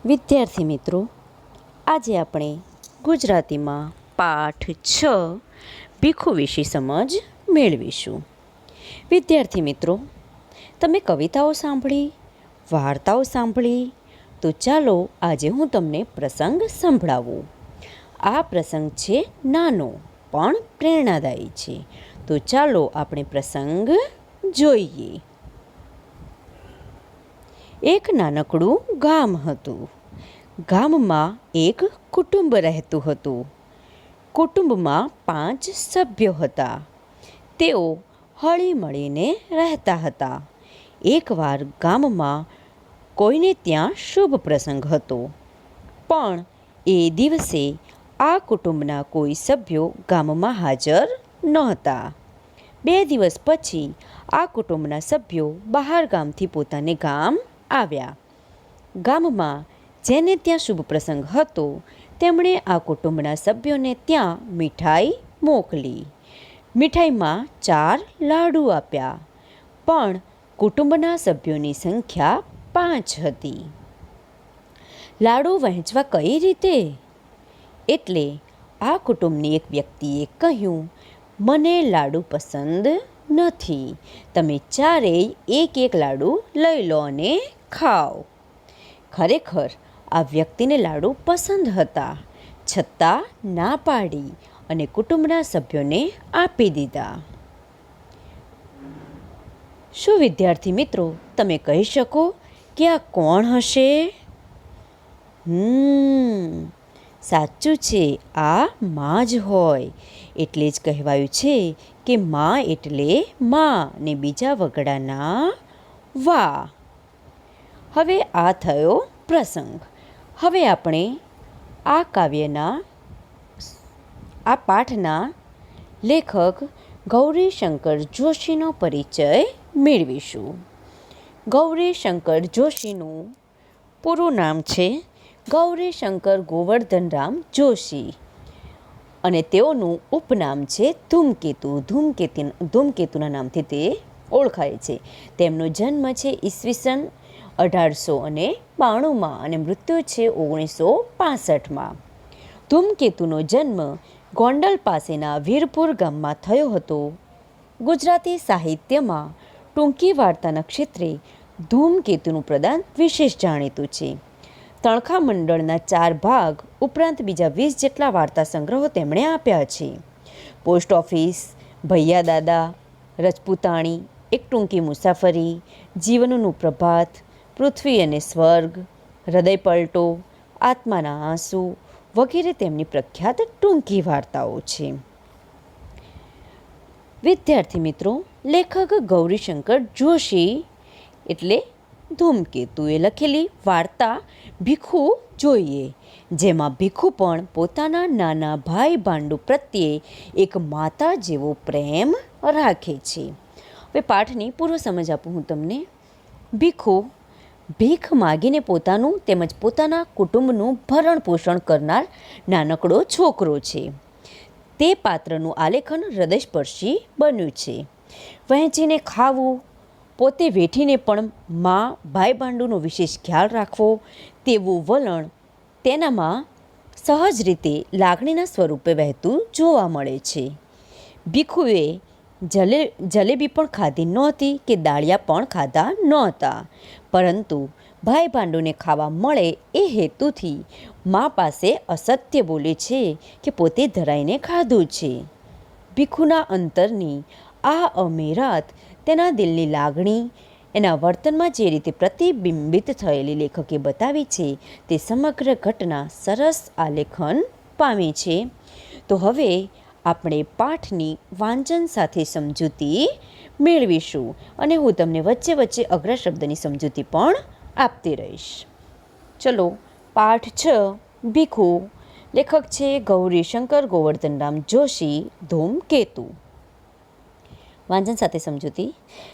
વિદ્યાર્થી મિત્રો, આજે આપણે ગુજરાતીમાં પાઠ 6 ભીખુ વિશે સમજ મેળવીશું. વિદ્યાર્થી મિત્રો, તમે કવિતાઓ સાંભળી, વાર્તાઓ સાંભળી, તો ચાલો આજે હું તમને પ્રસંગ સંભળાવું. આ પ્રસંગ છે નાનો પણ પ્રેરણાદાયી છે. તો ચાલો આપણે પ્રસંગ જોઈએ. એક નાનકડું ગામ હતું. ગામમાં એક કુટુંબ રહેતું હતું. કુટુંબમાં 5 સભ્યો હતા. તેઓ હળીમળીને રહેતા હતા. એકવાર ગામમાં કોઈને ત્યાં શુભ પ્રસંગ હતો, પણ એ દિવસે આ કુટુંબના કોઈ સભ્યો ગામમાં હાજર નહોતા. 2 દિવસ પછી આ કુટુંબના સભ્યો બહાર ગામથી પોતાને ગામ આવ્યા. ગામમાં જેને ત્યાં શુભ પ્રસંગ હતો, તેમણે આ કુટુંબના સભ્યોને ત્યાં મીઠાઈ મોકલી. મીઠાઈમાં 4 લાડુ આપ્યા, પણ કુટુંબના સભ્યોની સંખ્યા 5 હતી. લાડુ વહેંચવા કઈ રીતે? એટલે આ કુટુંબની એક વ્યક્તિએ કહ્યું, મને લાડુ પસંદ નથી, તમે ચારેય એક લાડુ લઈ લો અને ખાઓ. ખરેખર આ વ્યક્તિને લાડુ પસંદ હતા, છતાં ના પાડી અને કુટુંબના સભ્યોને આપી દીધા. શું વિદ્યાર્થી મિત્રો, તમે કહી શકો કે આ કોણ હશે? સાચું છે, આ માં જ હોય. એટલે જ કહેવાયું છે કે માં એટલે માં ને બીજા વગડાના વા. હવે આ થયો પ્રસંગ. હવે આપણે આ પાઠના લેખક ગૌરીશંકર જોશીનો પરિચય મેળવીશું. ગૌરીશંકર જોશીનું પૂરું નામ છે ગૌરીશંકર ગોવર્ધનરામ જોશી અને તેઓનું ઉપનામ છે ધૂમકેતુ. ધૂમકેતુના નામથી તે ઓળખાય છે. તેમનો જન્મ છે ઈસવીસન 1892 અને મૃત્યુ છે 1965. ધૂમકેતુનો જન્મ ગોંડલ પાસેના વીરપુર ગામમાં થયો હતો. ગુજરાતી સાહિત્યમાં ટૂંકી વાર્તાના ક્ષેત્રે ધૂમકેતુનું પ્રદાન વિશેષ જાણીતું છે. તણખા મંડળના 4 ભાગ ઉપરાંત બીજા 20 જેટલા વાર્તા સંગ્રહો તેમણે આપ્યા છે. પોસ્ટ ઓફિસ, ભૈયા દાદા, રજપૂતાણી, એક ટૂંકી મુસાફરી, જીવનનું પ્રભાત, પૃથ્વી અને સ્વર્ગ, હૃદય પલટો, આત્માના આંસુ વગેરે તેમની પ્રખ્યાત ટૂંકી વાર્તાઓ છે. વિદ્યાર્થી મિત્રો, લેખક ગૌરીશંકર જોશી એટલે ધૂમકેતુએ લખેલી વાર્તા ભીખુ જોઈએ, જેમાં ભીખુ પણ પોતાના નાના ભાઈ ભાંડુ પ્રત્યે એક માતા જેવો પ્રેમ રાખે છે. હવે પાઠની પૂર્વ સમજ આપું હું તમને. ભીખુ ભીખ માગીને પોતાનું તેમજ પોતાના કુટુંબનું ભરણ પોષણ કરનાર નાનકડો છોકરો છે. તે પાત્રનું આલેખન હૃદયસ્પર્શી બન્યું છે. વહેંચીને ખાવું, પોતે વેઠીને પણ મા ભાઈ ભાંડુનો વિશેષ ખ્યાલ રાખવો, તેવું વલણ તેનામાં સહજ રીતે લાગણીના સ્વરૂપે વહેતું જોવા મળે છે. ભીખુએ જલેબી પણ ખાધી નહોતી કે દાળિયા પણ ખાધા નહોતા, પરંતુ ભાઈ ભાંડુને ખાવા મળે એ હેતુથી મા પાસે અસત્ય બોલે છે કે પોતે ધરાઈને ખાધું છે. ભીખુના અંતરની આ અમેરાત તેના દિલની લાગણી એના વર્તનમાં જે રીતે પ્રતિબિંબિત થયેલી લેખકે બતાવી છે, તે સમગ્ર ઘટના સરસ આલેખન પામી છે. તો હવે આપણે પાઠની વાંચન સાથે સમજૂતી મેળવીશું અને હું તમને વચ્ચે વચ્ચે અઘરા શબ્દની સમજૂતી પણ આપતી રહીશ. ચલો, પાઠ 6 ભીખુ. લેખક છે ગૌરીશંકર ગોવર્ધનરામ જોશી. ધૂમકેતુ. વાંચન સાથે સમજૂતી.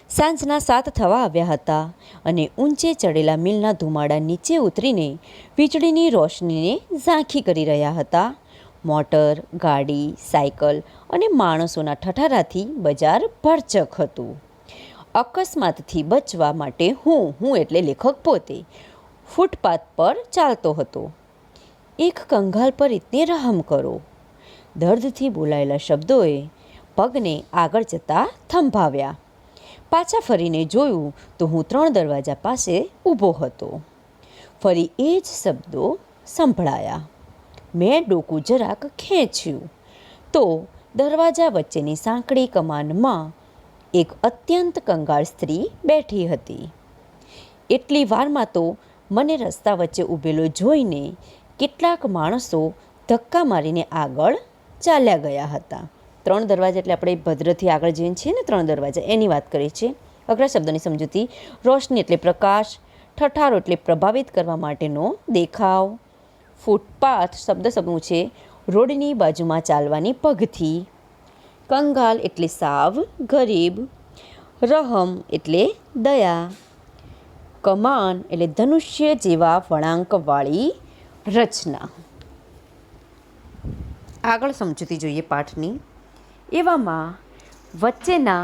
સાંજના 7 થવા આવ્યા હતા અને ઊંચે ચડેલા મિલના ધુમાડા નીચે ઉતરીને વીજળીની રોશનીને ઝાંખી કરી રહ્યા હતા. મોટર, ગાડી, સાયકલ અને માણસોના ઠઠારાથી બજાર ભરચક હતું. અકસ્માતથી બચવા માટે હું એટલે લેખક પોતે ફૂટપાથ પર ચાલતો હતો. એક કંગાલ પર ઇતને રહમ કરો. દર્દથી બોલાયેલા શબ્દોએ પગને આગળ જતા થંભાવ્યા. પાછા ફરીને જોયું તો હું 3 દરવાજા પાસે ઊભો હતો. ફરી એ જ શબ્દો સંભળાયા. મેં ડોકું જરાક ખેંચ્યું તો દરવાજા વચ્ચેની સાંકડી કમાનમાં એક અત્યંત કંગાળ સ્ત્રી બેઠી હતી. એટલી વારમાં તો મને રસ્તા વચ્ચે ઊભેલો જોઈને કેટલાક માણસો ધક્કા મારીને આગળ ચાલ્યા ગયા હતા. 3 દરવાજા એટલે આપણે ભદ્રથી આગળ જઈને છીએ ને 3 દરવાજા એની વાત કરીએ છીએ. અઘરા શબ્દોની સમજૂતી. રોશની એટલે પ્રકાશ, ઠઠારો એટલે પ્રભાવિત કરવા માટેનો દેખાવ. ફૂટપાથ શબ્દ સમૂહ છે રોડની બાજુમાં ચાલવાની પગથી. કંગાલ એટલે સાવ ગરીબ. રહમ એટલે દયા. કમાન એટલે ધનુષ્ય જેવા વળાંકવાળી રચના. આગળ સમજૂતી જોઈએ પાઠની. એવામાં વચ્ચેના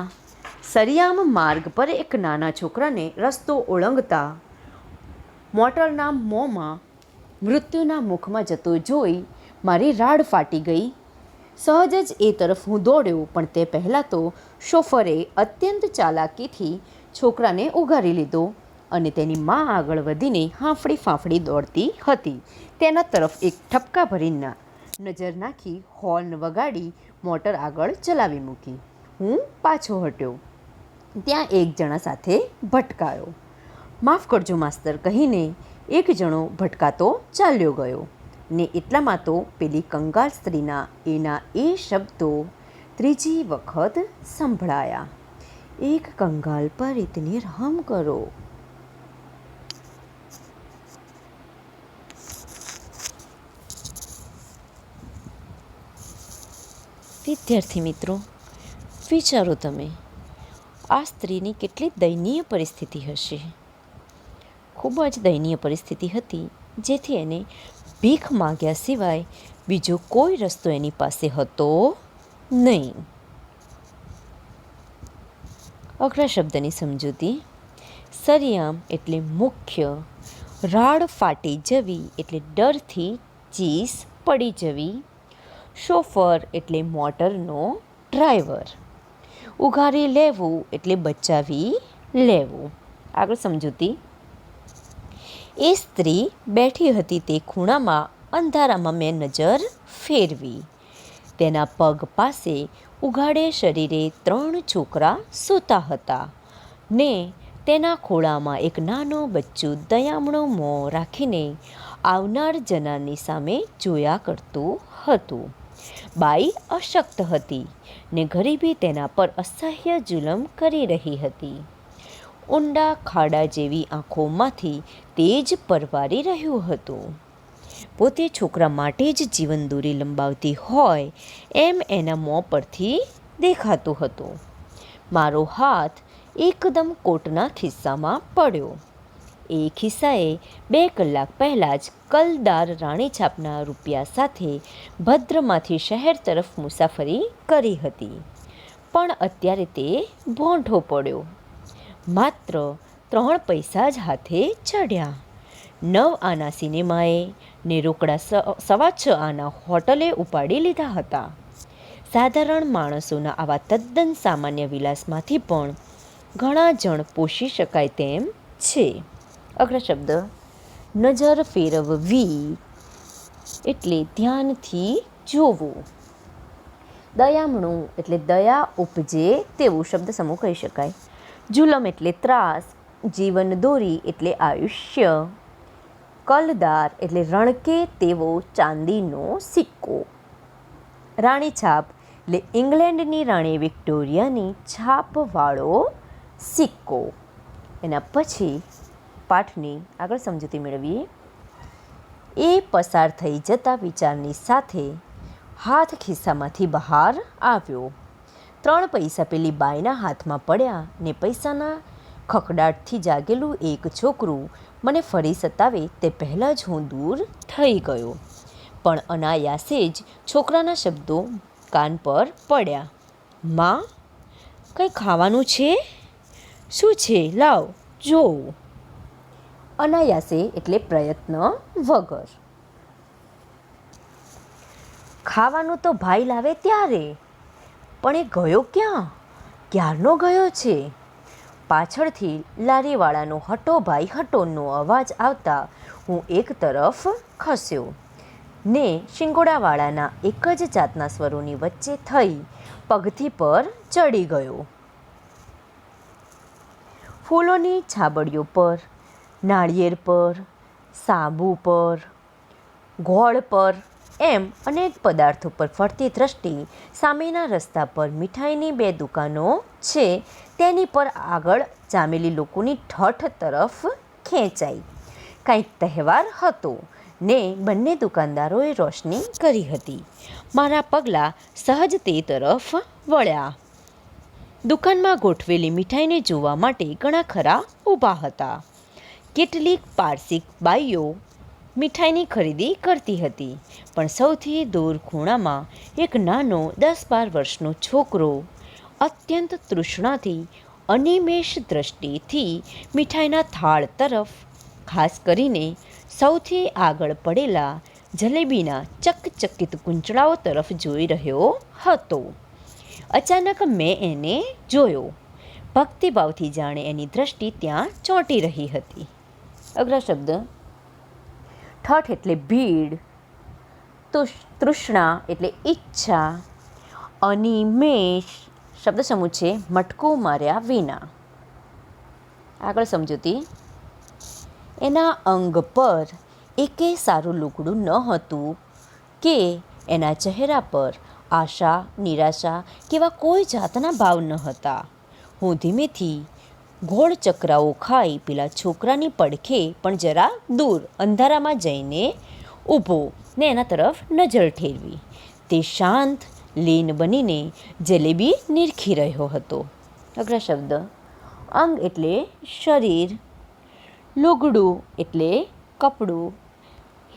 સરિયામ માર્ગ પર એક નાના છોકરાને રસ્તો ઓળંગતા મોટરના મોંમાં મૃત્યુના મુખમાં જતો જોઈ મારી રાડ ફાટી ગઈ. સહજ જ એ તરફ હું દોડ્યો, પણ તે પહેલાં તો શોફરે અત્યંત ચાલાકીથી છોકરાને ઉગારી લીધો અને તેની મા આગળ વધીને હાંફળી ફાંફળી દોડતી હતી તેના તરફ એક ઠપકા ભરીને નજર નાખી હોર્ન વગાડી મોટર આગળ ચલાવી મૂકી. હું પાછો હટ્યો. ત્યાં એક જણા સાથે ભટકાયો. માફ કરજો માસ્તર કહીને એક જણો ભટકાતો ચાલ્યો ગયો ને એટલામાં તો પેલી કંગાળ સ્ત્રીના એના એ શબ્દો ત્રીજી વખત સંભળાયા. એક કંગાલ પર ઇતને રહમ કરો. વિદ્યાર્થી મિત્રો, વિચારો તમે, આ સ્ત્રીની કેટલી દયનીય પરિસ્થિતિ હશે. ખૂબ જ દયનીય પરિસ્થિતિ હતી, જેથી એને ભીખ માગ્યા સિવાય બીજો કોઈ રસ્તો એની પાસે હતો નહીં. અઘરા શબ્દની સમજૂતી. સરિયામ એટલે મુખ્ય. રાડ ફાટી જવી એટલે ડરથી ચીસ પડી જવી. શોફર એટલે મોટરનો ડ્રાઈવર. ઉઘારી લેવું એટલે બચાવી લેવું. આગળ સમજૂતી. એ સ્ત્રી બેઠી હતી તે ખૂણામાં અંધારામાં મેં નજર ફેરવી. તેના પગ પાસે ઉઘાડે શરીરે 3 છોકરા સૂતા હતા ને તેના ખોળામાં એક નાનો બચ્ચું દયામણો મોં રાખીને આવનાર જનારની સામે જોયા કરતું હતું. બાઈ અશક્ત હતી ને ગરીબી તેના પર અસહ્ય જુલમ કરી રહી હતી. ઊંડા ખાડા જેવી આંખોમાંથી તેજ પરવારી રહ્યું હતું. પોતે છોકરા માટે જ જીવનદોરી લંબાવતી હોય એમ એના મોં પરથી દેખાતું હતું. મારો હાથ એકદમ કોટના ખિસ્સામાં પડ્યો. એ ખિસ્સાએ 2 કલાક પહેલાં જ કલદાર રાણીછાપના રૂપિયા સાથે ભદ્રમાંથી શહેર તરફ મુસાફરી કરી હતી, પણ અત્યારે તે ભોંઠો પડ્યો. માત્ર 3 પૈસા જ હાથે ચડ્યા. 9 આના સિનેમાએ ને રોકડા 6.25 આના હોટલે ઉપાડી લીધા હતા. સાધારણ માણસોના આવા તદ્દન સામાન્ય વિલાસમાંથી પણ ઘણા જણ પોષી શકાય તેમ છે. અઘરા શબ્દ. નજર ફેરવવી એટલે ધ્યાનથી જોવું. દયામણું એટલે દયા ઉપજે તેવું શબ્દ સમૂહ કહી શકાય. જુલમ એટલે ત્રાસ. જીવન દોરી એટલે આયુષ્ય. કલદાર એટલે રણકે તેવો ચાંદીનો સિક્કો. રાણીછાપ એટલે ઇંગ્લેન્ડની રાણી વિક્ટોરિયાની છાપવાળો સિક્કો. એના પછી પાઠની આગળ સમજૂતી મેળવીએ. એ પસાર થઈ જતા વિચારની સાથે હાથ ખિસ્સામાંથી બહાર આવ્યો. 3 પૈસા પેલી બાઈના હાથમાં પડ્યા ને પૈસાના ખખડાટથી જાગેલું એક છોકરું મને ફરી સતાવે તે પહેલાં જ હું દૂર થઈ ગયો. પણ અનાયાસે જ છોકરાના શબ્દો કાન પર પડ્યા. માં, કંઈ ખાવાનું છે? શું છે? લાવ જોઉં. અનાયાસે એટલે પ્રયત્ન વગર. ખાવાનું તો ભાઈ લાવે ત્યારે, પણ એ ગયો ક્યાં? ક્યારનો ગયો છે? પાછળથી લારીવાળાનો હટો ભાઈ હટોનો અવાજ આવતા હું એક તરફ ખસ્યો ને શિંગોડાવાળાના એક જ જાતના સ્વરોની વચ્ચે થઈ પગથી પર ચડી ગયો. ફૂલોની છાબડીઓ પર, નાળિયેર પર, સાબુ પર, ગોળ પર એમ અનેક પદાર્થો પર ફરતી દ્રષ્ટિ સામેના રસ્તા પર મીઠાઈની 2 દુકાનો છે તેની પર આગળ જામેલી લોકોની ઠઠ તરફ ખેંચાઈ. કંઈક તહેવાર હતો ને બંને દુકાનદારોએ રોશની કરી હતી. મારા પગલાં સહજ તે તરફ વળ્યા. દુકાનમાં ગોઠવેલી મીઠાઈને જોવા માટે ઘણા ખરા ઊભા હતા. કેટલીક પારસી બાઈઓ મીઠાઈની ખરીદી કરતી હતી, પણ સૌથી દૂર ખૂણામાં એક નાનો 10-12 વર્ષનો છોકરો અત્યંત તૃષ્ણાથી અનિમેષ દ્રષ્ટિથી મીઠાઈના થાળ તરફ, ખાસ કરીને સૌથી આગળ પડેલા જલેબીના ચકચકિત કૂંચડાઓ તરફ જોઈ રહ્યો હતો. અચાનક મેં એને જોયો. ભક્તિભાવથી જાણે એની દ્રષ્ટિ ત્યાં ચોંટી રહી હતી. અઘરા શબ્દ. ઠઠ એટલે ભીડ, તૃષ્ણા એટલે ઈચ્છા, અનિમેષ શબ્દ સમૂહ છે મટકું માર્યા વિના. આગળ સમજૂતી. એના અંગ પર એકે સારું લુગડું ન હતું કે એના ચહેરા પર આશા, નિરાશા કેવા કોઈ જાતના ભાવ ન હતા. હું ધીમેથી ગોળ ચકરાઓ ખાઈ પેલા છોકરાની પડખે પણ જરા દૂર અંધારામાં જઈને ઊભો ને એના તરફ નજર ઠેરવી. તે શાંત લીન બનીને જલેબી નીરખી રહ્યો હતો. અઘરા શબ્દ. અંગ એટલે શરીર, લુગડું એટલે કપડું,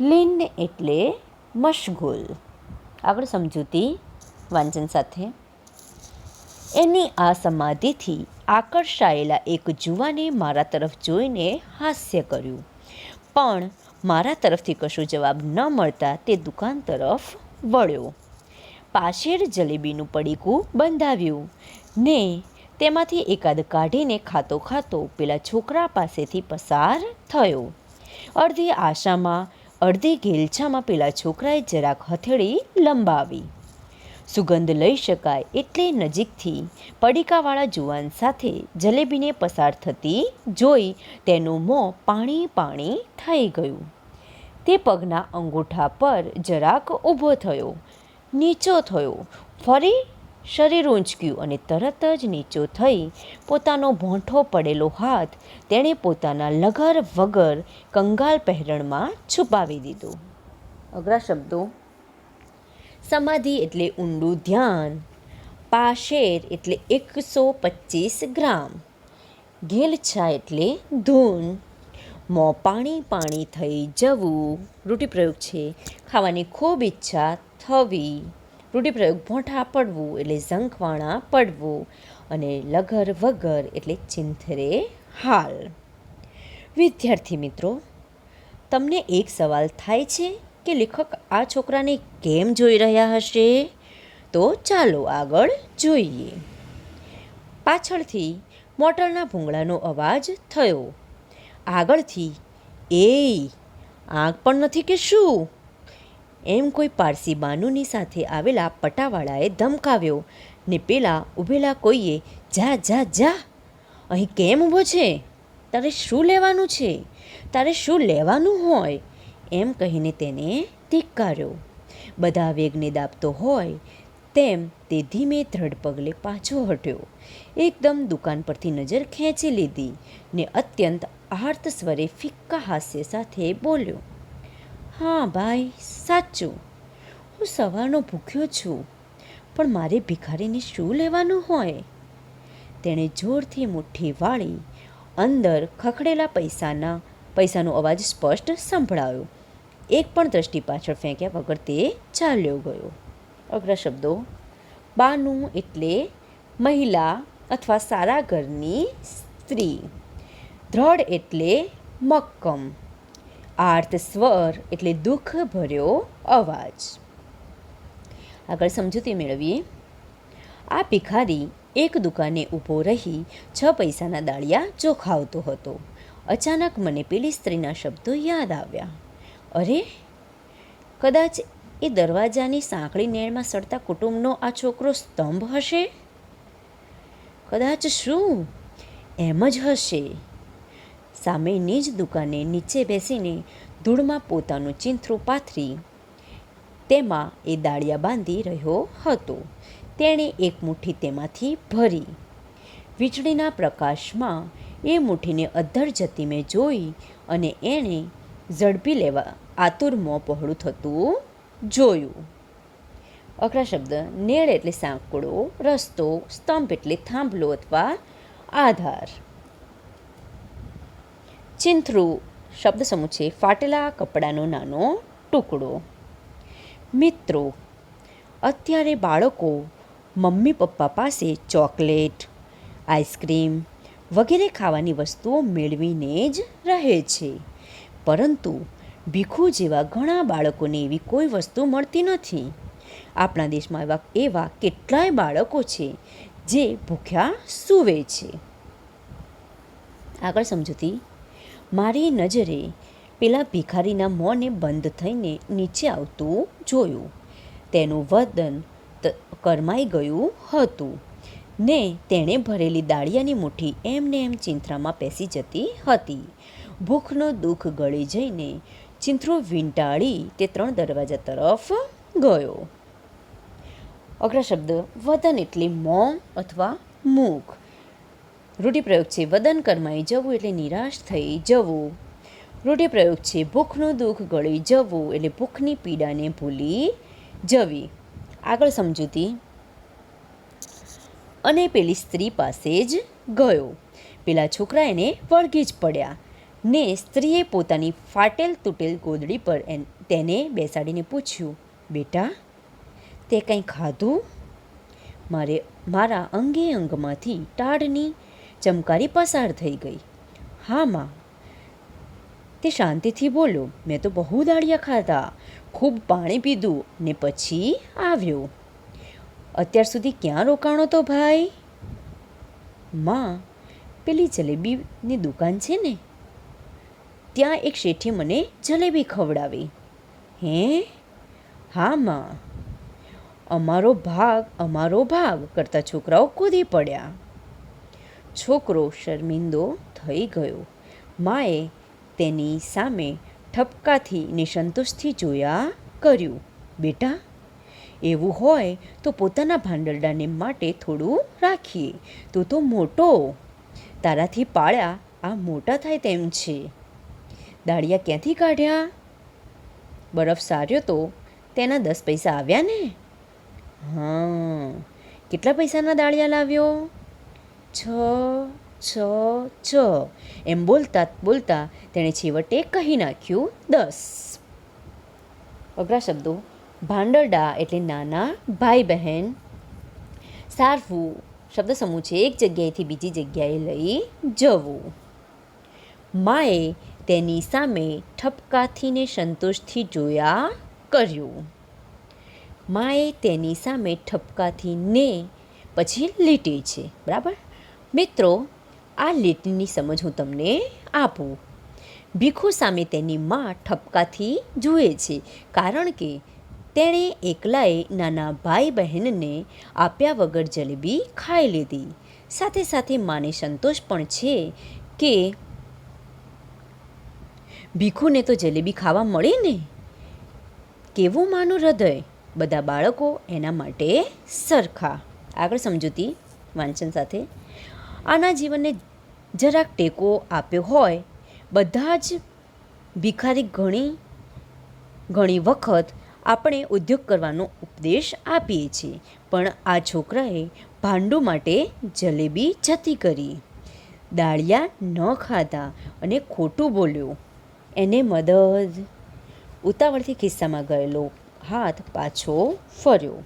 લીન એટલે મશગુલ. આગળ સમજૂતી વાંચન સાથે. એની આ સમાધિથી આકર્ષાયેલા એક જુવાને મારા તરફ જોઈને હાસ્ય કર્યું, પણ મારા તરફથી કશો જવાબ ન મળતા તે દુકાન તરફ વળ્યો. પાછળ જલેબીનું પડીકું બંધાવ્યું ને તેમાંથી એકાદ કાઢીને ખાતો ખાતો પેલા છોકરા પાસેથી પસાર થયો. અડધી આશામાં, અડધી ઘેલછામાં પેલા છોકરાએ જરાક હથેળી લંબાવી. સુગંધ લઈ શકાય એટલે નજીકથી પડીકાવાળા જુવાન સાથે જલેબીને પસાર થતી જોઈ તેનું મોં પાણી પાણી થઈ ગયું. તે પગના અંગૂઠા પર જરાક ઊભો થયો, નીચો થયો, ફરી શરીર ઊંચક્યું અને તરત જ નીચો થઈ પોતાનો ભોંઠો પડેલો હાથ તેણે પોતાના લગર વગર કંગાલ પહેરણમાં છુપાવી દીધો. અઘરા શબ્દો. સમાધિ એટલે ઊંડું ધ્યાન, પાશેર એટલે 125 ગ્રામ, ઘેલછા એટલે ધૂન, મોં પાણી પાણી થઈ જવું રૂઢિપ્રયોગ છે. ખાવાની ખૂબ ઈચ્છા થવી રૂઢિપ્રયોગ. ભોંઠા પડવું એટલે ઝંખવાણા પડવું અને લગર વગર એટલે ચિંથરે હાલ. વિદ્યાર્થી મિત્રો, તમને એક સવાલ થાય છે કે લેખક આ છોકરાને કેમ જોઈ રહ્યા હશે? તો ચાલો આગળ જોઈએ. પાછળથી મોટરના ભૂંગળાનો અવાજ થયો. આગળથી "એય, આંખ પણ નથી કે શું?" એમ કોઈ પારસી બાનુની સાથે આવેલા પટાવાળાએ ધમકાવ્યો ને પેલા ઊભેલા કોઈએ "જા જા જા, અહીં કેમ ઊભો છે? તારે શું લેવાનું છે? તારે શું લેવાનું હોય?" એમ કહીને તેને ધિક્કાર્યો. બધા વેગને દાબતો હોય તેમ તે ધીમે દ્રઢ પગલે પાછો હટ્યો. એકદમ દુકાન પરથી નજર ખેંચી લીધી ને અત્યંત આર્ત સ્વરે ફિક્કા હાસ્ય સાથે બોલ્યો, "હા ભાઈ, સાચું, હું સવારનો ભૂખ્યો છું, પણ મારે ભિખારીને શું લેવાનું હોય?" તેણે જોરથી મુઠ્ઠી વાળી અંદર ખખડેલા પૈસાનો અવાજ સ્પષ્ટ સંભળાયો. એક પણ દ્રષ્ટિ પાછળ ફેંક્યા વગર તે ચાલ્યો ગયો. અઘરા શબ્દો. બાનું એટલે મહિલા અથવા સારા ઘરની સ્ત્રી. દ્રઢ એટલે મક્કમ. આર્ત સ્વર એટલે દુઃખ ભર્યો અવાજ. આગળ સમજૂતી મેળવીએ. આ ભિખારી એક દુકાને ઊભો રહી 6 પૈસાના દાળિયા ચોખાવતો હતો. અચાનક મને પેલી સ્ત્રીના શબ્દો યાદ આવ્યા. અરે, કદાચ એ દરવાજાની સાંકળી નેળમાં સડતા કુટુંબનો આ છોકરો સ્તંભ હશે. કદાચ શું એમ જ હશે. સામેની જ દુકાને નીચે બેસીને ધૂળમાં પોતાનું ચીંથરું પાથરી તેમાં એ દાળિયા બાંધી રહ્યો હતો. તેણે એક મુઠ્ઠી તેમાંથી ભરી. વીજળીના પ્રકાશમાં એ મુઠ્ઠીને અધ્ધર જતી મેં જોઈ અને એણે ઝડપી લેવા આતુર મોં પહોળું થતું જોયું. અઘરા શબ્દ. નેળ એટલે સાંકડો રસ્તો, સ્તંભ એટલે થાંભલો અથવા આધાર. ચીંથરું શબ્દ સમૂહ છે ફાટેલા કપડાનો નાનો ટુકડો. મિત્રો, અત્યારે બાળકો મમ્મી પપ્પા પાસે ચોકલેટ, આઈસ્ક્રીમ વગેરે ખાવાની વસ્તુઓ મેળવીને જ રહે છે, પરંતુ ભીખુ જેવા ઘણા બાળકોને એવી કોઈ વસ્તુ મળતી નથી. આપણા દેશમાં એવા કેટલાય બાળકો છે જે ભૂખ્યા સૂવે છે. આગળ સમજૂતી. મારી નજરે પેલા ભિખારીના મોંને બંધ થઈને નીચે આવતું જોયું. તેનું વદન કરમાઈ ગયું હતું ને તેણે ભરેલી દાળિયાની મુઠ્ઠી એમને એમ ચીંથરામાં પેસી જતી હતી. ભૂખનો દુઃખ ગળી જઈને ચીંથરું વીંટાળી તે 3 દરવાજા તરફ ગયો. અઘરા શબ્દ. વદન એટલે મોં અથવા મુખ. રૂઢિપ્રયોગ છે વદન કરમાઈ જવું એટલે નિરાશ થઈ જવું. રૂઢિપ્રયોગ છે ભૂખનું દુઃખ ગળી જવું એટલે ભૂખની પીડાને ભૂલી જવી. આગળ સમજૂતી. અને પેલી સ્ત્રી પાસે જ ગયો. પેલા છોકરા એને વળગી જ પડ્યા ને સ્ત્રીએ પોતાની ફાટેલ તૂટેલ ગોદડી પર તેને બેસાડીને પૂછ્યું, બેટા, તે કંઈ ખાધું? મારા અંગે અંગમાંથી ટાઢની ચમકારી પસાર થઈ ગઈ. હા માં, તે શાંતિથી બોલ્યો. મેં તો બહુ દાળિયા ખાધા, ખૂબ પાણી પીધું ને પછી આવ્યો. અત્યાર સુધી ક્યાં રોકાણો તો ભાઈ? માં, પેલી જલેબીની દુકાન છે ને, ત્યાં એક શેઠે મને જલેબી ખવડાવી. હે? હા માં. અમારો ભાગ કરતા છોકરાઓ કૂદી પડ્યા. છોકરો શર્મિંદો થઈ ગયો. માએ તેની સામે ઠપકાથી નિસંતોષથી જોયા કર્યું. બેટા, એવું હોય તો પોતાના ભાંડરડાને માટે થોડું રાખીએ. તું તો મોટો, તારાથી પાળ્યા આ મોટા થાય તેમ છે. દાળિયા ક્યાંથી કાઢ્યા? બરફ સાર્યો તો તેના 10 પૈસા આવ્યા ને? હા. કેટલા પૈસાના દાળિયા લાવ્યો? 6 એમ બોલતા બોલતા તેણે છેવટે કહી નાખ્યું 10. અઘરા શબ્દો. ભાંડરડા એટલે નાના ભાઈ બહેન. સારવું શબ્દ સમૂહ છે એક જગ્યાએથી બીજી જગ્યાએ લઈ જવું. માએ તેની સામે ઠપકાથી ને સંતોષથી જોયા કર્યું. માએ તેની સામે ઠપકાથી ને પછી લીટી છે. બરાબર મિત્રો, આ લીટીની સમજ હું તમને આપું. ભીખુ સામે તેની મા ઠપકાથી જુએ છે કારણ કે તેણે એકલાએ નાના ભાઈ બહેનને આપ્યા વગર જલેબી ખાઈ લીધી. સાથે સાથે માને સંતોષ પણ છે કે ભીખુને તો જલેબી ખાવા મળી ને. કેવું માનું હૃદય! બધા બાળકો એના માટે સરખા. આગળ સમજૂતી વાંચન સાથે. આના જીવનને જરાક ટેકો આપ્યો હોય. બધા જ ભિખારી ઘણી વખત આપણે ઉદ્યોગ કરવાનો ઉપદેશ આપીએ છીએ, પણ આ છોકરાએ ભાંડુ માટે જલેબી જતી કરી, દાળિયા ન ખાધા અને ખોટું બોલ્યો. એને મદદ. ઉતાવળથી ખિસ્સામાં ગયેલો હાથ પાછો ફર્યો.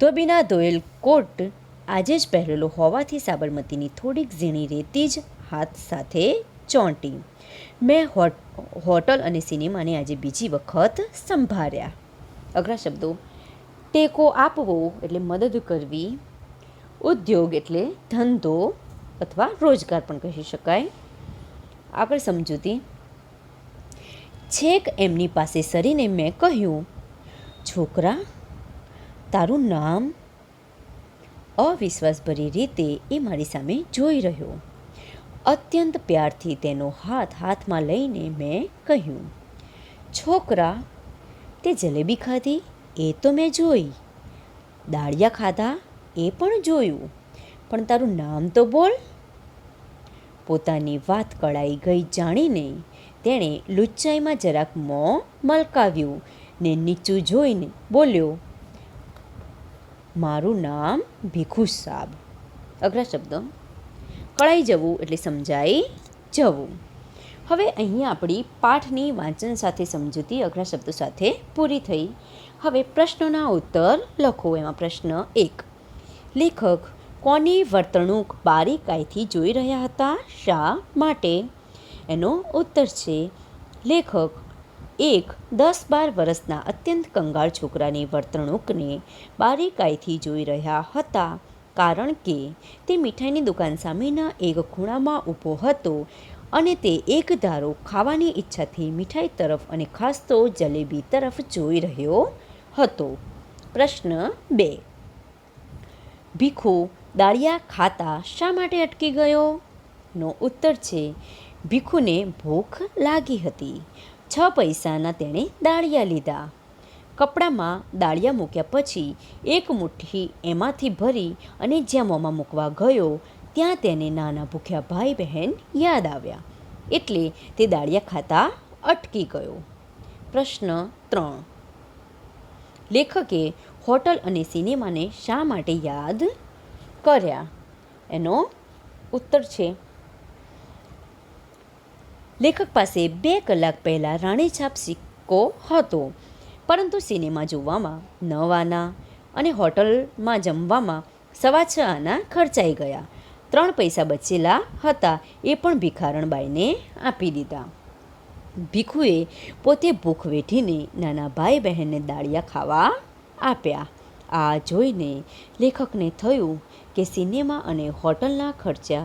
ધોબીના ધોયેલ કોટ આજે જ પહેરેલો હોવાથી સાબરમતીની થોડીક ઝીણી રેતી જ હાથ સાથે ચોંટી. મેં હોટલ અને સિનેમાને આજે બીજી વખત સંભાળ્યા. અઘરા શબ્દો: ટેકો આપવો એટલે મદદ કરવી, ઉદ્યોગ એટલે ધંધો અથવા રોજગાર પણ કહી શકાય. આગળ સમજૂતી: છેક એમની પાસે સરીને મેં કહ્યું, છોકરા, તારું નામ? અવિશ્વાસભરી રીતે એ મારી સામે જોઈ રહ્યો. અત્યંત પ્યારથી તેનો હાથ હાથમાં લઈને મેં કહ્યું, છોકરા, તે જલેબી ખાધી એ તો મેં જોઈ, દાળિયા ખાધા એ પણ જોયું, પણ તારું નામ તો બોલ. પોતાની વાત કળાઈ ગઈ જાણીને તેણે લુચ્ચાઈમાં જરાક મોં મલકાવ્યું ને નીચું જોઈને બોલ્યો, મારું નામ ભીખુ સાબ. અઘરા શબ્દો: કળાઈ જવું એટલે સમજાઈ જવું. હવે અહીંયા આપણી પાઠની વાંચન સાથે સમજૂતી અઘરા શબ્દો સાથે પૂરી થઈ. હવે પ્રશ્નોના ઉત્તર લખો. એમાં પ્રશ્ન 1: લેખક કોની વર્તણૂક બારીકાઈથી જોઈ રહ્યા હતા? શા માટે? એનો ઉત્તર છે, લેખક એક 10-12 વર્ષના અત્યંત કંગાળ છોકરાની વર્તણૂકને બારીકાઈથી જોઈ રહ્યા હતા, કારણ કે તે મીઠાઈની દુકાન સામેના એક ખૂણામાં ઊભો હતો અને તે એક ધારો ખાવાની ઈચ્છાથી મીઠાઈ તરફ અને ખાસ તો જલેબી તરફ જોઈ રહ્યો હતો. પ્રશ્ન 2: ભીખુ દાળિયા ખાતા શા માટે અટકી ગયો? નો ઉત્તર છે, ભીખુને ભૂખ લાગી હતી. 6 પૈસાના તેણે દાળિયા લીધા. કપડામાં દાળિયા મૂક્યા પછી એક મુઠ્ઠી એમાંથી ભરી અને જ્યાં મોંમાં મૂકવા ગયો ત્યાં તેને નાના ભૂખ્યા ભાઈ બહેન યાદ આવ્યા, એટલે તે દાળિયા ખાતા અટકી ગયો. પ્રશ્ન 3: લેખકે હોટલ અને સિનેમાને શા માટે યાદ કર્યા? એનો ઉત્તર છે, લેખક પાસે 2 કલાક પહેલાં રાણીછાપ સિક્કો હતો, પરંતુ સિનેમા જોવામાં 9 આના અને હોટલમાં જમવામાં 6.25 આના ખર્ચાઈ ગયા. 3 પૈસા બચેલા હતા એ પણ ભિખારણબાઈને આપી દીધા. ભીખુએ પોતે ભૂખ વેઠીને નાના ભાઈ બહેનને દાળિયા ખાવા આપ્યા. આ જોઈને લેખકને થયું કે સિનેમા અને હોટલના ખર્ચા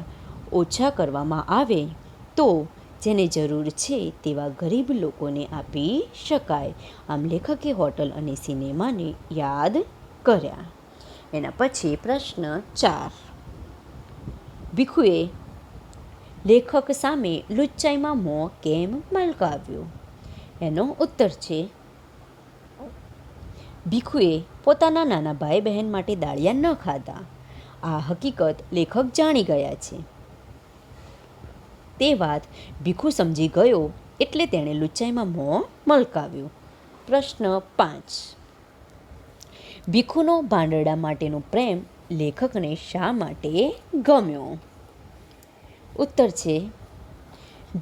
ઓછા કરવામાં આવે તો જેને જરૂર છે તેવા ગરીબ લોકોને આપી શકાય. આમ લેખકે હોટલ અને સિનેમાને યાદ કર્યા. એના પછી પ્રશ્ન 4: ભીખુએ લેખક સામે લુચ્ચાઈમાં મોં કેમ મલકાવ્યું? એનો ઉત્તર છે, ભીખુએ પોતાના નાના ભાઈ બહેન માટે દાળિયા ન ખાધા. આ હકીકત લેખક જાણી ગયા છે. તે વાત ભીખુ સમજી ગયો એટલે તેણે લુચ્ચાઈમાં મોં મલકાવ્યું. પ્રશ્ન 5: ભીખુનો ભાંડરડા માટેનો પ્રેમ લેખકને શા માટે ગમ્યો? ઉત્તર છે,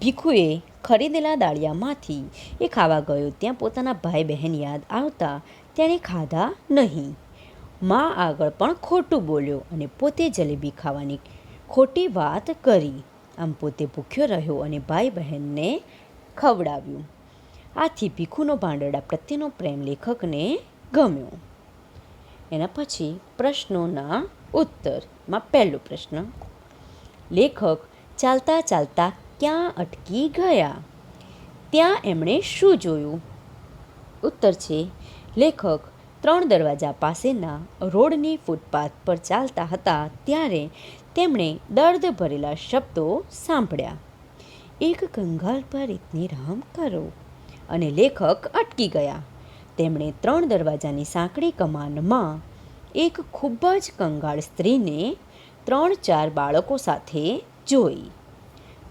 ભીખુએ ખરીદેલા દાળિયામાંથી એ ખાવા ગયો ત્યાં પોતાના ભાઈ બહેન યાદ આવતા તેણે ખાધા નહીં. મા આગળ પણ ખોટું બોલ્યો અને પોતે જલેબી ખાવાની ખોટી વાત કરી. આમ પોતે ભૂખ્યો રહ્યો અને ભાઈ બહેનને ખવડાવ્યું. આથી ભીખુનો ભાંડરડા પ્રત્યેનો પ્રેમ લેખકને ગમ્યો. એના પછી પ્રશ્નોના ઉત્તરમાં પહેલો પ્રશ્ન: લેખક ચાલતા ચાલતા ક્યાં અટકી ગયા? ત્યાં એમણે શું જોયું? ઉત્તર છે, લેખક 3 દરવાજા પાસેના રોડની ફૂટપાથ પર ચાલતા હતા ત્યારે તેમણે દર્દ ભરેલા શબ્દો સાંભળ્યા, એક કંગાલ પર ઇતની રામ કરો, અને લેખક અટકી ગયા. તેમણે 3 દરવાજાની સાંકડી કમાનમાં એક ખૂબ જ કંગાળ સ્ત્રીને 3-4 બાળકો સાથે જોઈ.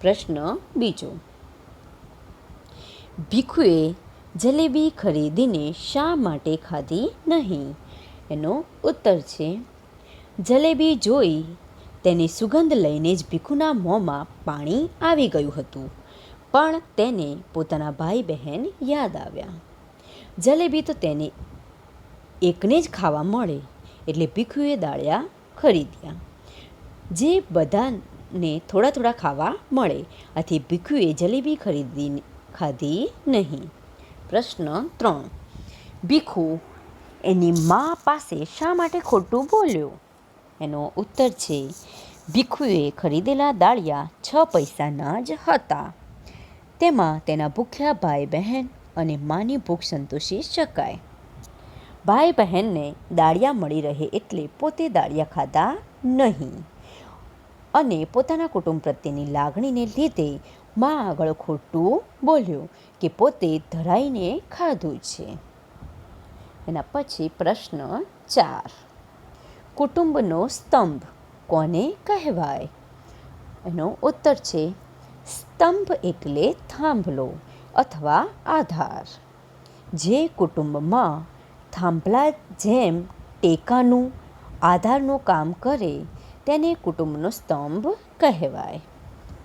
પ્રશ્ન બીજો: ભીખુએ જલેબી ખરીદીને શા માટે ખાધી નહીં? એનો ઉત્તર છે, જલેબી જોઈ તેની સુગંધ લઈને જ ભીખુના મોંમાં પાણી આવી ગયું હતું, પણ તેને પોતાના ભાઈ બહેન યાદ આવ્યા. જલેબી તો તેને એકને જ ખાવા મળે એટલે ભીખુએ દાળિયા ખરીદ્યા. જે બધા ભીખુને થોડા થોડા ખાવા મળે, આથી ભીખુએ જલેબી ખાધી નહીં. પ્રશ્ન 3. ભીખુ એની મા પાસે શા માટે ખોટું બોલ્યો? એનો ઉત્તર છે, ભીખુએ ખરીદેલા દાળિયા 6 પૈસાના જ હતા. તેમાં તેના ભૂખ્યા ભાઈ બહેન અને માની ભૂખ સંતોષી શકાય. ભાઈ બહેનને દાળિયા મળી રહે એટલે પોતે દાળિયા ખાધા નહીં અને પોતાના કુટુંબ પ્રત્યેની લાગણીને લીધે મા આગળ ખોટું બોલ્યો કે પોતે ધરાઈને ખાધું છે. એના પછી પ્રશ્ન 4. કુટુંબનો સ્તંભ કોને કહેવાય? એનો ઉત્તર છે, સ્તંભ એટલે થાંભલો અથવા આધાર. જે કુટુંબમાં થાંભલા જેમ ટેકાનું આધારનું કામ કરે તેને કુટુંબનો સ્તંભ કહેવાય.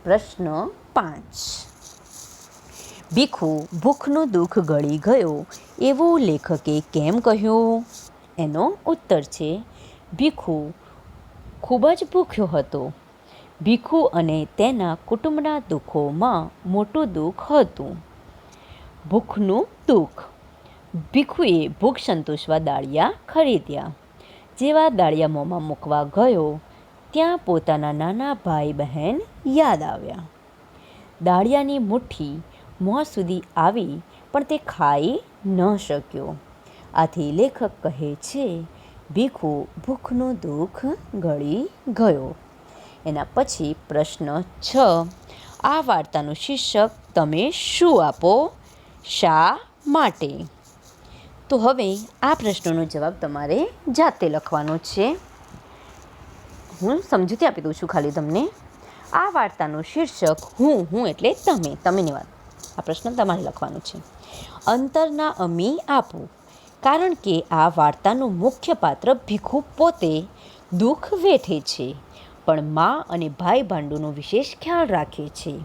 પ્રશ્ન 5. ભીખુ ભૂખનું દુઃખ ગળી ગયો એવું લેખકે કેમ કહ્યું? એનો ઉત્તર છે, ભીખુ ખૂબ જ ભૂખ્યો હતો. ભીખુ અને તેના કુટુંબના દુઃખોમાં મોટું દુઃખ હતું. ભૂખનું દુઃખ. ભીખુએ ભૂખ સંતોષવા દાળિયા ખરીદ્યા. જેવા દાળિયા મોંમાં મૂકવા ગયો ત્યાં પોતાના નાના ભાઈ બહેન યાદ આવ્યા. દાળિયાની મુઠ્ઠી મોં સુધી આવી પણ તે ખાઈ ન શક્યો. આથી લેખક કહે છે, ભીખુ ભૂખનું દુઃખ ગળી ગયો. એના પછી પ્રશ્ન 6. આ વાર્તાનું શીર્ષક તમે શું આપો? શા માટે? તો હવે આ પ્રશ્નનો જવાબ તમારે જાતે લખવાનો છે. હું સમજૂતી આપી દઉં છું ખાલી તમને. આ વાર્તાનું શીર્ષક હું એટલે તમેની વાત. આ પ્રશ્ન તમારે લખવાનો છે. અંતરના અમી આપો. કારણ કે આ વાર્તાનું મુખ્ય પાત્ર ભીખુ પોતે દુઃખ વેઠે છે પણ મા અને ભાઈ ભાંડુનો વિશેષ ખ્યાલ રાખે છે.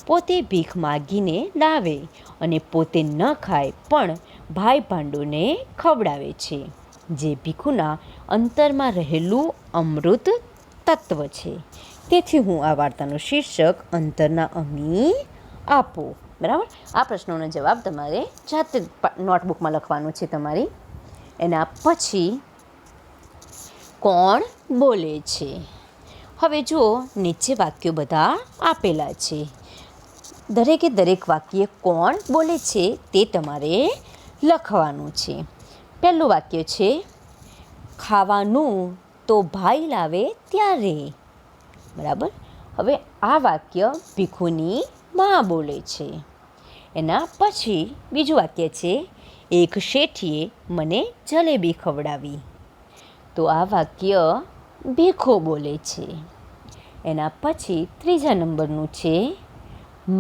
પોતે ભીખ માગીને લાવે અને પોતે ન ખાય પણ ભાઈ ભાંડુને ખવડાવે છે, જે ભીખુના અંતરમાં રહેલું અમૃત તત્વ છે. તેથી હું આ વાર્તાનું શીર્ષક અંતરના અમી આપો. બરાબર? આ પ્રશ્નોનો જવાબ તમારે જાતે નોટબુકમાં લખવાનો છે તમારી. એના પછી કોણ બોલે છે? હવે જુઓ, નીચે વાક્યો બધા આપેલા છે. દરેકે દરેક વાક્ય કોણ બોલે છે તે તમારે લખવાનું છે. પહેલું વાક્ય છે, ખાવાનું તો ભાઈ લાવે ત્યારે. બરાબર? હવે આ વાક્ય ભીખુની મા બોલે છે. એના પછી બીજું વાક્ય છે, એક શેઠીએ મને જલેબી ખવડાવી. તો આ વાક્ય ભીખુ બોલે છે. એના પછી ત્રીજા નંબરનું છે,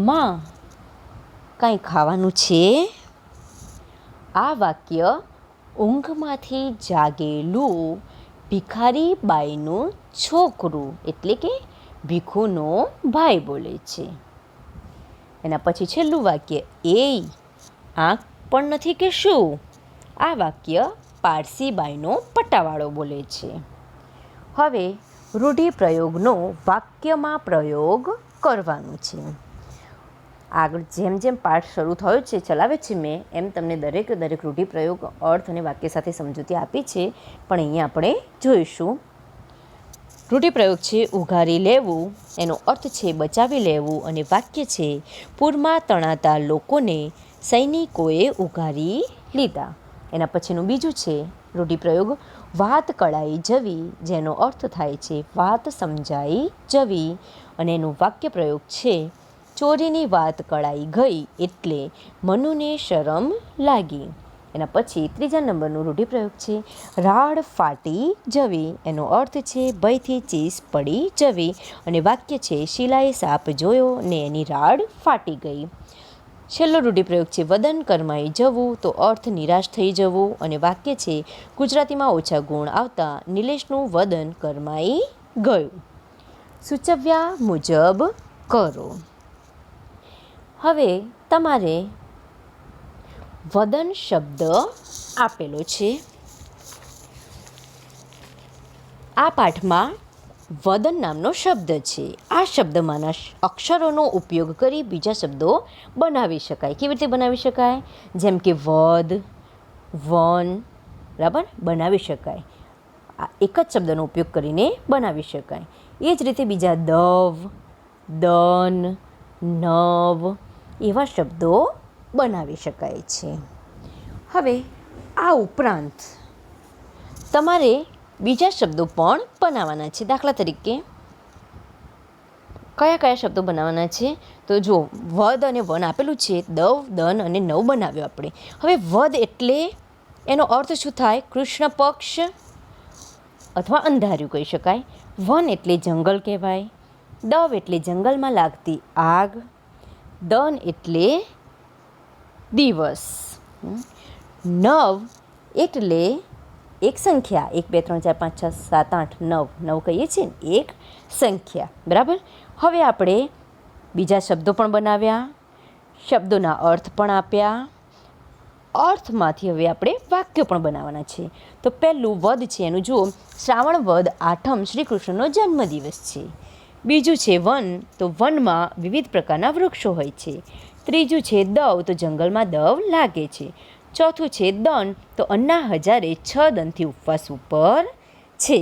માં કાંઈ ખાવાનું છે? આ વાક્ય ઊંઘમાંથી જાગેલું ભિખારી બાઈનું છોકરું એટલે કે ભીખુનો ભાઈ બોલે છે. એના પછી છેલ્લું વાક્ય, એય આંખ પણ નથી કે શું? આ વાક્ય પારસી બાઈનો પટાવાળો બોલે છે. હવે રૂઢિપ્રયોગનો વાક્યમાં પ્રયોગ કરવાનો છે. આગળ જેમ જેમ પાઠ શરૂ થયો છે, ચલાવે છે મેં, એમ તમને દરેક રૂઢિપ્રયોગ અર્થ અને વાક્ય સાથે સમજૂતી આપી છે, પણ અહીંયા આપણે જોઈશું. રૂઢિપ્રયોગ છે ઉઘારી લેવું, એનો અર્થ છે બચાવી લેવું, અને વાક્ય છે પૂરમાં તણાતા લોકોને સૈનિકોએ ઉઘારી લીધા. એના પછીનું બીજું છે રૂઢિપ્રયોગ વાત કળાઈ જવી, જેનો અર્થ થાય છે વાત સમજાઈ જવી, અને એનું વાક્ય પ્રયોગ છે ચોરીની વાત કળાઈ ગઈ એટલે મનુને શરમ લાગી. એના પછી ત્રીજા નંબરનું રૂઢિપ્રયોગ છે રાડ ફાટી જવી, એનો અર્થ છે ભયથી ચીસ પડી જવી, અને વાક્ય છે શીલાએ સાપ જોયો ને એની રાડ ફાટી ગઈ. છેલ્લો રૂઢિપ્રયોગ છે વદન કરમાઈ જવું, તો અર્થ નિરાશ થઈ જવું, અને વાક્ય છે ગુજરાતીમાં ઓછા ગુણ આવતા નિલેશનું વદન કરમાઈ ગયું. સૂચવ્યા મુજબ કરો. હવે તમારે વદન શબ્દ આપેલો છે. આ પાઠમાં વદન નામનો શબ્દ છે. આ શબ્દમાંના અક્ષરોનો ઉપયોગ કરી બીજા શબ્દો બનાવી શકાય. કેવી રીતે બનાવી શકાય? જેમ કે વદ, વન, બરાબર, બનાવી શકાય. આ એક જ શબ્દનો ઉપયોગ કરીને બનાવી શકાય. એ જ રીતે બીજા દવ, દન, નવ એવા શબ્દો બનાવી શકાય છે. હવે આ ઉપરાંત તમારે બીજા શબ્દો પણ બનાવવાના છે. દાખલા તરીકે કયા કયા શબ્દો બનાવવાના છે? તો જો વદ અને વન આપેલું છે, દવ, દન અને નવ બનાવ્યો આપણે. હવે વદ એટલે એનો અર્થ શું થાય? કૃષ્ણ પક્ષ અથવા અંધાર્યું કહી શકાય. વન એટલે જંગલ કહેવાય. દવ એટલે જંગલમાં લાગતી આગ. દન એટલે દિવસ. નવ એટલે એક સંખ્યા, 1 2 3 4 5 6 7 8 9, 9 કહીએ છીએ ને, એક સંખ્યા, બરાબર. હવે આપણે બીજા શબ્દો પણ બનાવ્યા, શબ્દોના અર્થ પણ આપ્યા. અર્થમાંથી હવે આપણે વાક્યો પણ બનાવવાના છે. તો પહેલું વદ છે, એનું જુઓ, શ્રાવણ વદ આઠમ શ્રી કૃષ્ણનો જન્મદિવસ છે. બીજું છે વન, તો વનમાં વિવિધ પ્રકારના વૃક્ષો હોય છે. ત્રીજું છે દવ, તો જંગલમાં દવ લાગે છે. ચોથું છે દન, તો અન્ના હજારે 6 દનથી ઉપવાસ ઉપર છે.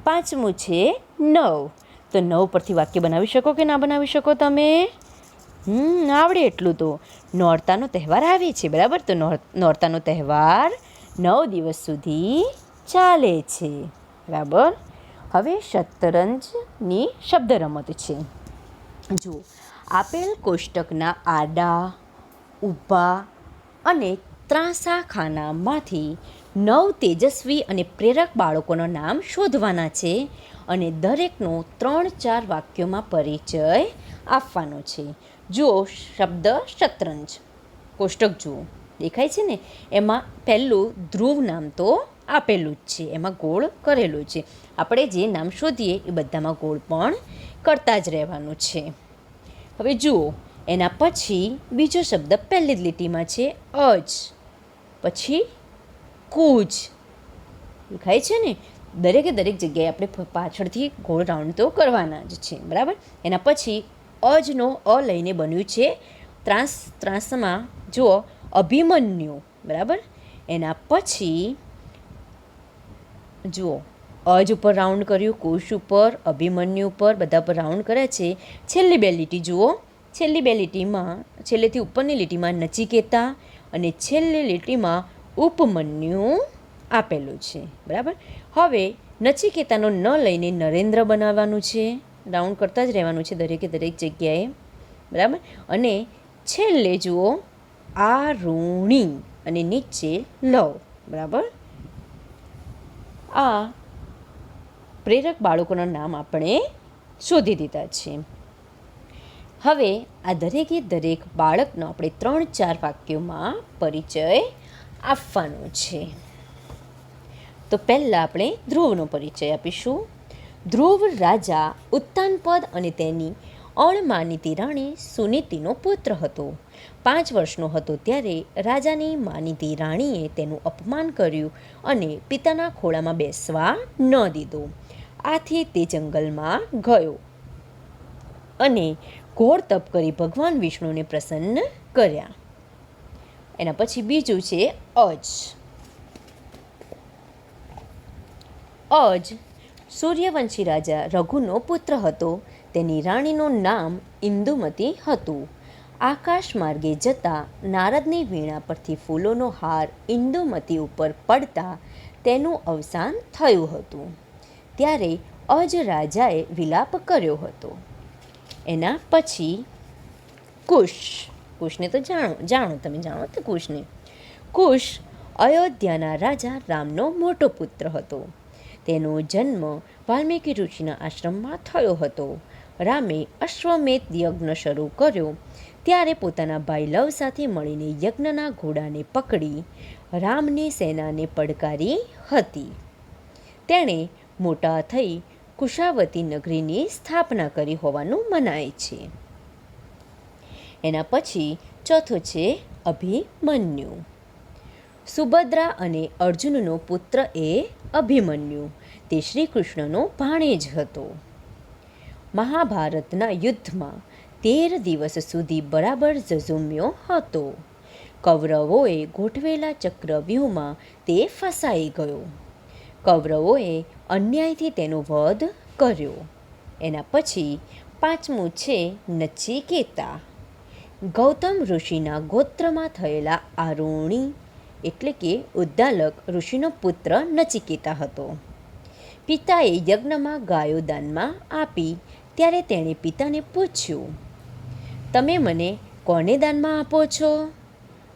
પાંચમું છે નવ, તો 9 પરથી વાક્ય બનાવી શકો કે ના બનાવી શકો તમે? આવડે એટલું તો. નોરતાનો તહેવાર આવે છે, બરાબર. તો નોરતાનો તહેવાર 9 દિવસ સુધી ચાલે છે, બરાબર. હવે શતરંજની શબ્દ રમત છે. જુઓ, આપેલ કોષ્ટકના આડા, ઊભા અને ત્રાંસા ખાનામાંથી 9 તેજસ્વી અને પ્રેરક બાળકોના નામ શોધવાના છે અને દરેકનો 3-4 વાક્યોમાં પરિચય આપવાનો છે. જુઓ, શબ્દ શતરંજ, કોષ્ટક જુઓ, દેખાય છે ને? એમાં પહેલું ધ્રુવ નામ તો આપેલું જ છે, એમાં ગોળ કરેલું છે. આપણે જે નામ શોધીએ એ બધામાં ગોળ પણ કરતા જ રહેવાનું છે. હવે જુઓ, એના પછી બીજો શબ્દ પહેલી જ લીટીમાં છે અજ, પછી કૂજ, દેખાય છે ને? દરેકે દરેક જગ્યાએ આપણે પાછળથી ગોળ રાઉન્ડ તો કરવાના જ છે, બરાબર. એના પછી અજનો અ લઈને બન્યું છે ત્રાસમાં, જુઓ, અભિમન્યુ, બરાબર. એના પછી જુઓ, અજ ઉપર રાઉન્ડ કર્યું, કુશ ઉપર, અભિમન્યુ ઉપર, બધા પર રાઉન્ડ કર્યા છે. છેલ્લી બે લીટી જુઓ, છેલ્લી બે લીટીમાં, છેલ્લેથી ઉપરની લીટીમાં નચિકેતા અને છેલ્લી લીટીમાં ઉપમન્યુ આપેલું છે, બરાબર. હવે નચિકેતાનો ન લઈને નરેન્દ્ર બનાવવાનું છે, રાઉન્ડ કરતા જ રહેવાનું છે દરેકે દરેક જગ્યાએ, બરાબર. અને છેલ્લે જુઓ આરુણી અને નીચે લવ, બરાબર. આ પ્રેરક બાળકોના નામ આપણે શોધી દીધા છે. હવે આ દરેકે દરેક બાળકનો આપણે 3-4 વાક્યોમાં પરિચય આપવાનો છે. તો પહેલાં આપણે ધ્રુવનો પરિચય આપીશું. ધ્રુવ રાજા ઉત્તાનપદ અને તેની અણમાનીતી રાણી સુનીતિનો પુત્ર હતો. 5 વર્ષનો હતો ત્યારે રાજાની માનીતી રાણીએ તેનું અપમાન કર્યું અને પિતાના ખોળામાં બેસવા ન દીધો. આથી તે જંગલમાં ગયો અને ઘોર તપ કરી ભગવાન વિષ્ણુને પ્રસન્ન કર્યા. એના પછી બીજું છે અજ. અજ સૂર્યવંશી રાજા રઘુનો પુત્ર હતો. તેની રાણીનું નામ ઇન્દુમતી હતું. આકાશ માર્ગે જતા નારદની વીણા પરથી ફૂલોનો હાર ઇન્દુમતી ઉપર પડતા તેનું અવસાન થયું હતું. ત્યારે અજ રાજાએ વિલાપ કર્યો હતો. એના પછી કુશ. કુશને તો જાણો તમે તો કુશને. કુશ અયોધ્યાના રાજા રામનો મોટો પુત્ર હતો. તેનો જન્મ વાલ્મીકી ઋષિના આશ્રમમાં થયો હતો. રામે અશ્વમેધ યજ્ઞ શરૂ કર્યો ત્યારે પોતાના ભાઈ લવ સાથે મળીને યજ્ઞના ઘોડાને પકડી રામની સેનાને પડકારી હતી. તેણે મોટા થઈ કુશાવતી નગરીની સ્થાપના કરી હોવાનું મનાય છે. એના પછી ચોથો છે અભિમન્યુ. સુભદ્રા અને અર્જુનનો પુત્ર એ અભિમન્યુ તે શ્રી કૃષ્ણનો ભાણેજ હતો. મહાભારતના યુદ્ધમાં 13 દિવસ સુધી બરાબર ઝઝૂમ્યો હતો. કૌરવોએ ગોઠવેલા ચક્રવ્યૂહમાં તે ફસાઈ ગયો. કૌરવોએ અન્યાયથી તેનો વધ કર્યો. એના પછી પાંચમું છે નચિકેતા. ગૌતમ ઋષિના ગોત્રમાં થયેલા આરુણી એટલે કે ઉદ્દાલક ઋષિનો પુત્ર નચિકેતા હતો. પિતાએ યજ્ઞમાં ગાયો દાનમાં આપી ત્યારે તેણે પિતાને પૂછ્યું, તમે મને કોને દાનમાં આપો છો?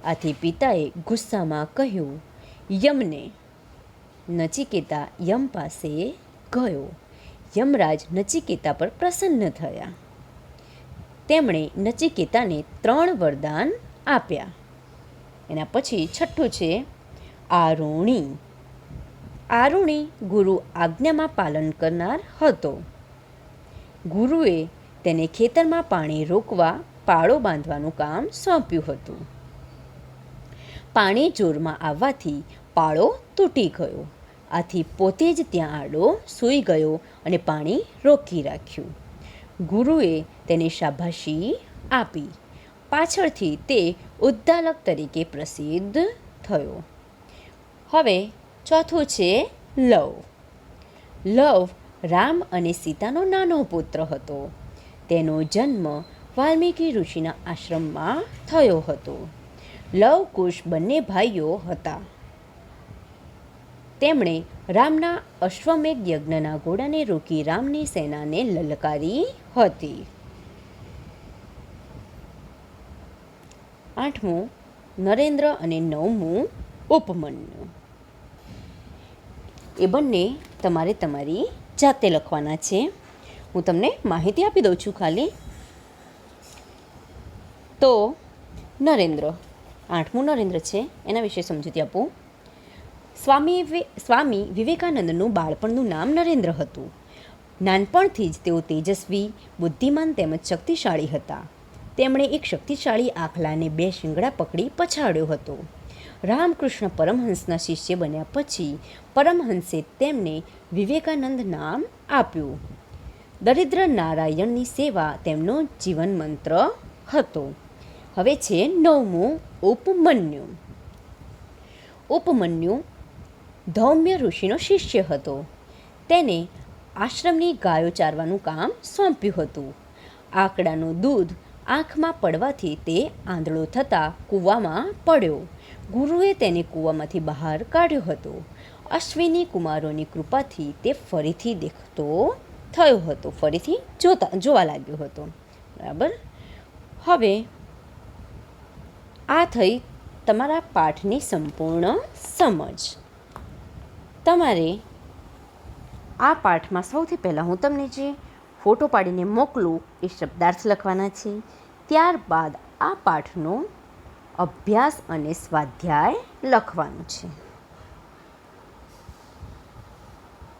આથી પિતાએ ગુસ્સામાં કહ્યું, યમને. નચિકેતા યમ પાસે ગયો. યમરાજ નચિકેતા પર પ્રસન્ન થયા. તેમણે નચિકેતાને 3 વરદાન આપ્યા. એના પછી છઠ્ઠું છે આરુણી. આરુણી ગુરુ આજ્ઞામાં પાલન કરનાર હતો. ગુરુએ તેને ખેતરમાં પાણી રોકવા પાળો બાંધવાનું કામ સોંપ્યું હતું. પાણી જોરમાં આવવાથી પાળો તૂટી ગયો. આથી પોતે જ ત્યાં આડો સૂઈ ગયો અને પાણી રોકી રાખ્યું. ગુરુએ તેને શાબાશી આપી. પાછળથી તે ઉદ્દાલક તરીકે પ્રસિદ્ધ થયો. હવે ચોથું છે લવ. લવ રામ અને સીતાનો નાનો પુત્ર હતો. તેનો જન્મ વાલ્મીકી ઋષિના આશ્રમમાં થયો હતો. લવ કુશ બંને ભાઈઓ હતા. તેમણે રામના અશ્વમેઘ યજ્ઞના ઘોડાને રોકી રામની સેનાને લલકારી હતી. 8મું નરેન્દ્ર અને 9મું ઉપમન્યુ. એ બંને તમારે તમારી જાતે લખવાના છે. હું તમને માહિતી આપી દઉં છું ખાલી. તો નરેન્દ્ર, 8મું નરેન્દ્ર છે, એના વિશે સમજૂતી આપું. સ્વામી વિવેકાનંદનું બાળપણનું નામ નરેન્દ્ર હતું. નાનપણથી જ તેઓ તેજસ્વી, બુદ્ધિમાન તેમજ શક્તિશાળી હતા. તેમણે એક શક્તિશાળી આખલાને 2 શિંગડા પકડી પછાડ્યો હતો. રામકૃષ્ણ પરમહંસના શિષ્ય બન્યા પછી પરમહંસે તેમને વિવેકાનંદ નામ આપ્યું. દરિદ્ર નારાયણની સેવા તેમનો જીવન મંત્ર હતો. હવે છે 9મું ઉપમન્યુ. ઉપમન્યુ ધૌમ્ય ઋષિનો શિષ્ય હતો. તેને આશ્રમની ગાયો ચારવાનું કામ સોંપ્યું હતું. આકડાનું દૂધ આંખમાં પડવાથી તે આંધળો થતાં કૂવામાં પડ્યો. ગુરુએ તેને કૂવામાંથી બહાર કાઢ્યો હતો. અશ્વિની કુમારોની કૃપાથી તે ફરીથી દેખતો થયો હતો. ફરીથી જોવા લાગ્યો હતો. બરાબર. હવે આ થઈ તમારા પાઠની સંપૂર્ણ સમજ. તમારે આ પાઠમાં સૌથી પહેલાં હું તમને જે ફોટો પાડીને મોકલું એ શબ્દાર્થ લખવાના છે. ત્યારબાદ આ પાઠનો અભ્યાસ અને સ્વાધ્યાય લખવાનું છે.